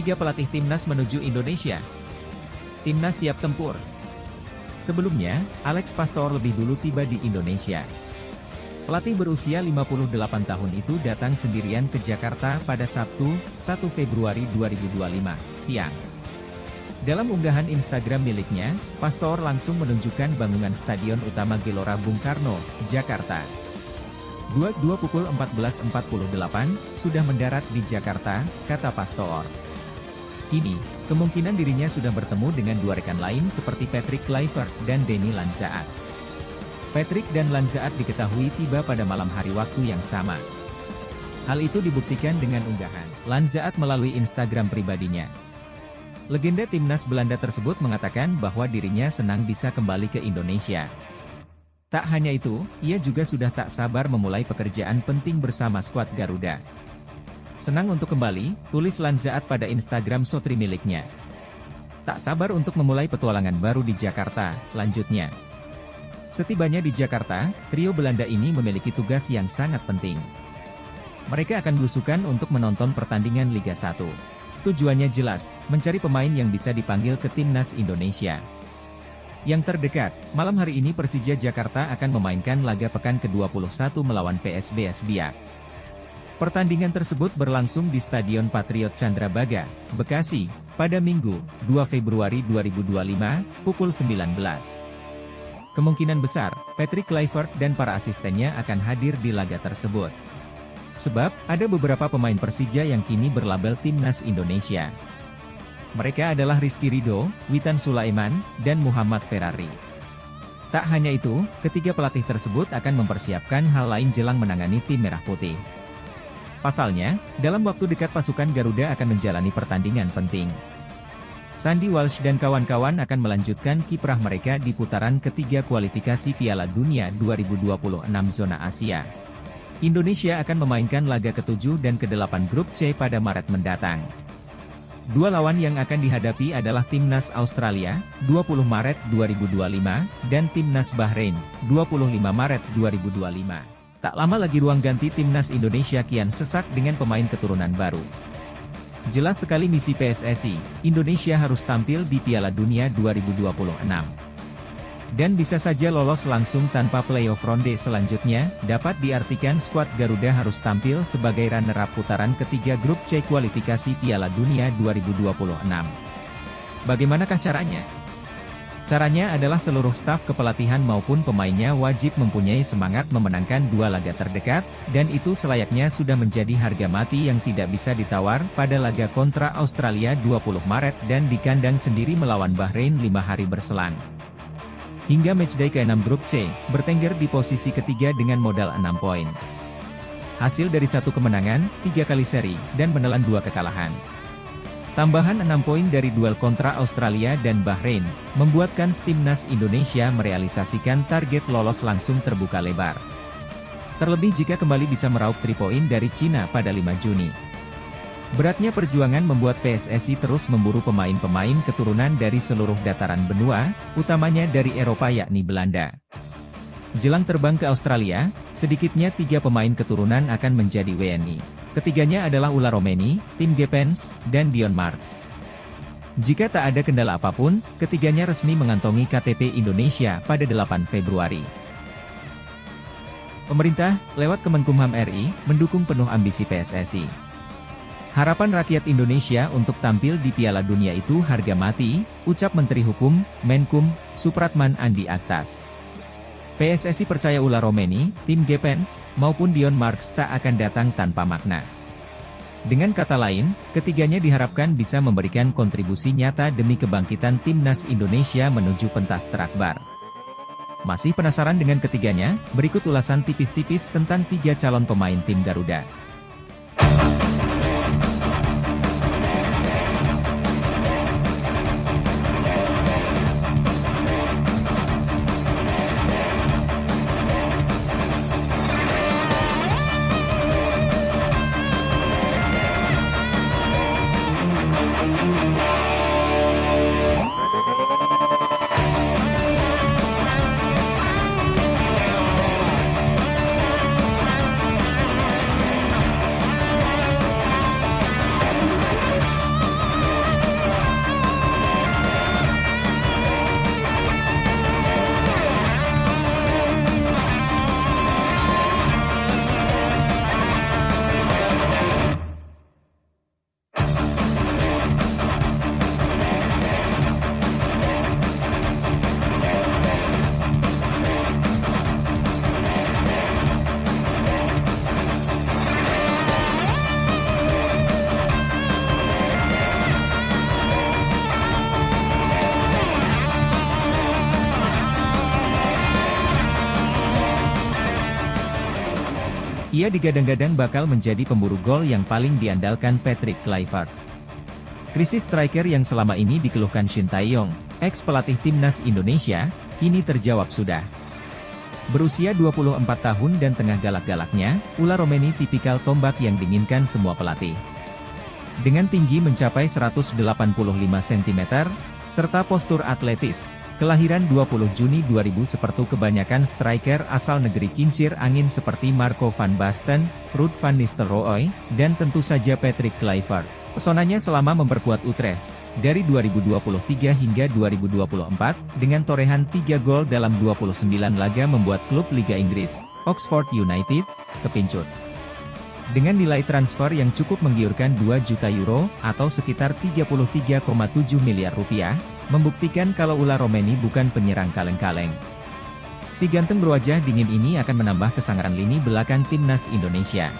Tiga pelatih timnas menuju Indonesia. Timnas siap tempur. Sebelumnya, Alex Pastor lebih dulu tiba di Indonesia. Pelatih berusia 58 tahun itu datang sendirian ke Jakarta pada Sabtu, 1 Februari 2025, siang. Dalam unggahan Instagram miliknya, Pastor langsung menunjukkan bangunan Stadion Utama Gelora Bung Karno, Jakarta. 22 pukul 14.48, sudah mendarat di Jakarta, kata Pastor. Kini, kemungkinan dirinya sudah bertemu dengan dua rekan lain seperti Patrick Kluivert dan Denny Lanzaat. Patrick dan Lanzaat diketahui tiba pada malam hari waktu yang sama. Hal itu dibuktikan dengan unggahan Lanzaat melalui Instagram pribadinya. Legenda timnas Belanda tersebut mengatakan bahwa dirinya senang bisa kembali ke Indonesia. Tak hanya itu, ia juga sudah tak sabar memulai pekerjaan penting bersama skuad Garuda. Senang untuk kembali, tulis Lanzaat pada Instagram story miliknya. Tak sabar untuk memulai petualangan baru di Jakarta, lanjutnya. Setibanya di Jakarta, trio Belanda ini memiliki tugas yang sangat penting. Mereka akan belusukan untuk menonton pertandingan Liga 1. Tujuannya jelas, mencari pemain yang bisa dipanggil ke timnas Indonesia. Yang terdekat, malam hari ini Persija Jakarta akan memainkan laga pekan ke-21 melawan PSBS Biak. Pertandingan tersebut berlangsung di Stadion Patriot Candrabaga, Bekasi, pada Minggu, 2 Februari 2025, pukul 19. Kemungkinan besar, Patrick Kluivert dan para asistennya akan hadir di laga tersebut. Sebab, ada beberapa pemain Persija yang kini berlabel Timnas Indonesia. Mereka adalah Rizky Ridho, Witan Sulaiman, dan Muhammad Ferrari. Tak hanya itu, ketiga pelatih tersebut akan mempersiapkan hal lain jelang menangani tim Merah Putih. Pasalnya, dalam waktu dekat pasukan Garuda akan menjalani pertandingan penting. Sandy Walsh dan kawan-kawan akan melanjutkan kiprah mereka di putaran ketiga kualifikasi Piala Dunia 2026 zona Asia. Indonesia akan memainkan laga ke-7 dan ke-8 grup C pada Maret mendatang. Dua lawan yang akan dihadapi adalah Timnas Australia, 20 Maret 2025, dan Timnas Bahrain, 25 Maret 2025. Tak lama lagi ruang ganti Timnas Indonesia kian sesak dengan pemain keturunan baru. Jelas sekali misi PSSI, Indonesia harus tampil di Piala Dunia 2026. Dan bisa saja lolos langsung tanpa playoff ronde selanjutnya, dapat diartikan skuad Garuda harus tampil sebagai runner-up putaran ketiga grup C kualifikasi Piala Dunia 2026. Bagaimanakah caranya? Caranya adalah seluruh staf kepelatihan maupun pemainnya wajib mempunyai semangat memenangkan dua laga terdekat, dan itu selayaknya sudah menjadi harga mati yang tidak bisa ditawar pada laga kontra Australia 20 Maret dan di kandang sendiri melawan Bahrain 5 hari berselang. Hingga matchday ke-6 grup C, bertengger di posisi ketiga dengan modal 6 poin. Hasil dari 1 kemenangan, 3 kali seri, dan menelan 2 kekalahan. Tambahan 6 poin dari duel kontra Australia dan Bahrain, membuatkan Timnas Indonesia merealisasikan target lolos langsung terbuka lebar. Terlebih jika kembali bisa meraup 3 poin dari Cina pada 5 Juni. Beratnya perjuangan membuat PSSI terus memburu pemain-pemain keturunan dari seluruh dataran benua, utamanya dari Eropa yakni Belanda. Jelang terbang ke Australia, sedikitnya 3 pemain keturunan akan menjadi WNI. Ketiganya adalah Ula Romeni, Tim Gepens, dan Dion Marks. Jika tak ada kendala apapun, ketiganya resmi mengantongi KTP Indonesia pada 8 Februari. Pemerintah, lewat Kemenkumham RI, mendukung penuh ambisi PSSI. Harapan rakyat Indonesia untuk tampil di Piala Dunia itu harga mati, ucap Menteri Hukum, Menkum, Supratman Andi Aktas. PSSI percaya Ula Romeni, Tim Gepens, maupun Dion Marks tak akan datang tanpa makna. Dengan kata lain, ketiganya diharapkan bisa memberikan kontribusi nyata demi kebangkitan Timnas Indonesia menuju pentas terakbar. Masih penasaran dengan ketiganya? Berikut ulasan tipis-tipis tentang 3 calon pemain tim Garuda. Ia digadang-gadang bakal menjadi pemburu gol yang paling diandalkan Patrick Kluivert. Krisis striker yang selama ini dikeluhkan Shin Tae-yong, ex-pelatih timnas Indonesia, kini terjawab sudah. Berusia 24 tahun dan tengah galak-galaknya, Ula Romeni tipikal tombak yang diinginkan semua pelatih. Dengan tinggi mencapai 185 cm, serta postur atletis, kelahiran 20 Juni 2000 seperti kebanyakan striker asal negeri kincir angin seperti Marco van Basten, Ruud van Nistelrooy, dan tentu saja Patrick Kluivert. Pesonanya selama memperkuat Utrecht, dari 2023 hingga 2024, dengan torehan 3 gol dalam 29 laga membuat klub Liga Inggris, Oxford United, kepincut. Dengan nilai transfer yang cukup menggiurkan 2 juta euro, atau sekitar 33,7 miliar rupiah, membuktikan kalau Ula Romeni bukan penyerang kaleng-kaleng. Si ganteng berwajah dingin ini akan menambah kesangaran lini belakang timnas Indonesia.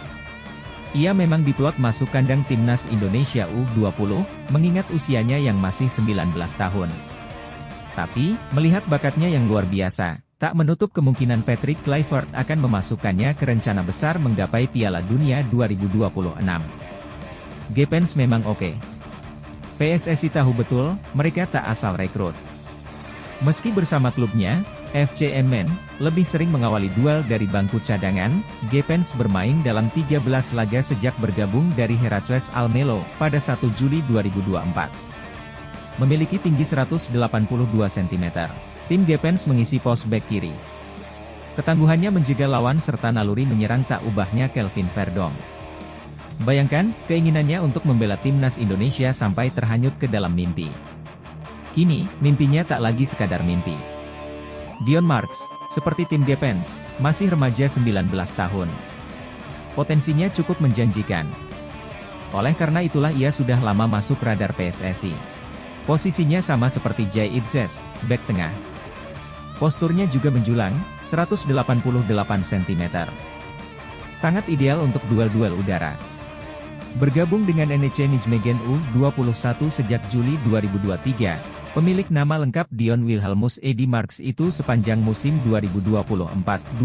Ia memang diplot masuk kandang timnas Indonesia U20, mengingat usianya yang masih 19 tahun. Tapi, melihat bakatnya yang luar biasa, tak menutup kemungkinan Patrick Kluivert akan memasukkannya ke rencana besar menggapai Piala Dunia 2026. Gepens memang oke. PSSI tahu betul, mereka tak asal rekrut. Meski bersama klubnya, FC Emmen, lebih sering mengawali duel dari bangku cadangan, Gepens bermain dalam 13 laga sejak bergabung dari Heracles Almelo, pada 1 Juli 2024. Memiliki tinggi 182 cm, tim Gepens mengisi pos bek kiri. Ketangguhannya menjegal lawan serta naluri menyerang tak ubahnya Kelvin Verdong. Bayangkan, keinginannya untuk membela timnas Indonesia sampai terhanyut ke dalam mimpi. Kini, mimpinya tak lagi sekadar mimpi. Dion Marks, seperti tim Gepens, masih remaja 19 tahun. Potensinya cukup menjanjikan. Oleh karena itulah ia sudah lama masuk radar PSSI. Posisinya sama seperti Jay Itzes, bek tengah. Posturnya juga menjulang, 188 cm. Sangat ideal untuk duel-duel udara. Bergabung dengan NEC Nijmegen U21 sejak Juli 2023. Pemilik nama lengkap Dion Wilhelmus Edi Marks itu sepanjang musim 2024-2025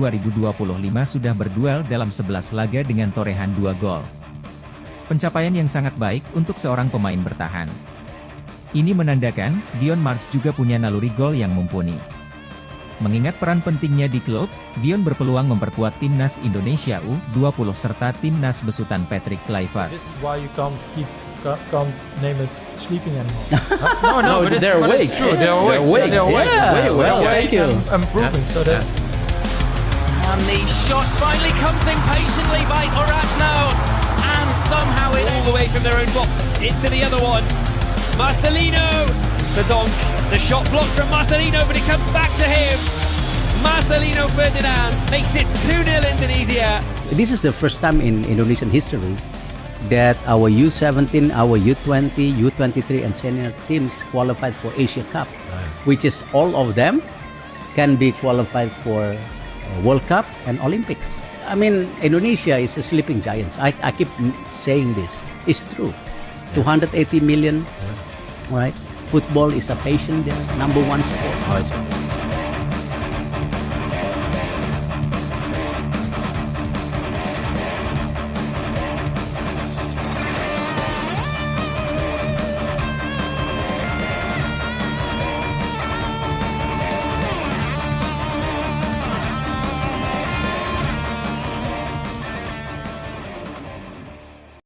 sudah berduel dalam 11 laga dengan torehan 2 gol. Pencapaian yang sangat baik untuk seorang pemain bertahan. Ini menandakan, Dion Marks juga punya naluri gol yang mumpuni. Mengingat peran pentingnya di klub, Dion berpeluang memperkuat timnas Indonesia U20 serta timnas besutan Patrick Kluivert. This is why you can't name it sleeping anymore. No, but they're awake. It's true. They're awake. They're awake. Yeah, Well, thank you. Improving. So that's. And the shot finally comes impatiently by Oratno, and somehow it all the way from their own box into the other one. Marcelino, the donk. The shot blocked from Marcelino, but it comes back to him. Marcelino Ferdinand makes it 2-0 Indonesia. This is the first time in Indonesian history that our U17, our U20, U23 and senior teams qualified for Asia Cup, which is all of them can be qualified for World Cup and Olympics. I mean, Indonesia is a sleeping giant. I keep saying this. It's true. 280 million, right? Football is a passion there, #1 sport.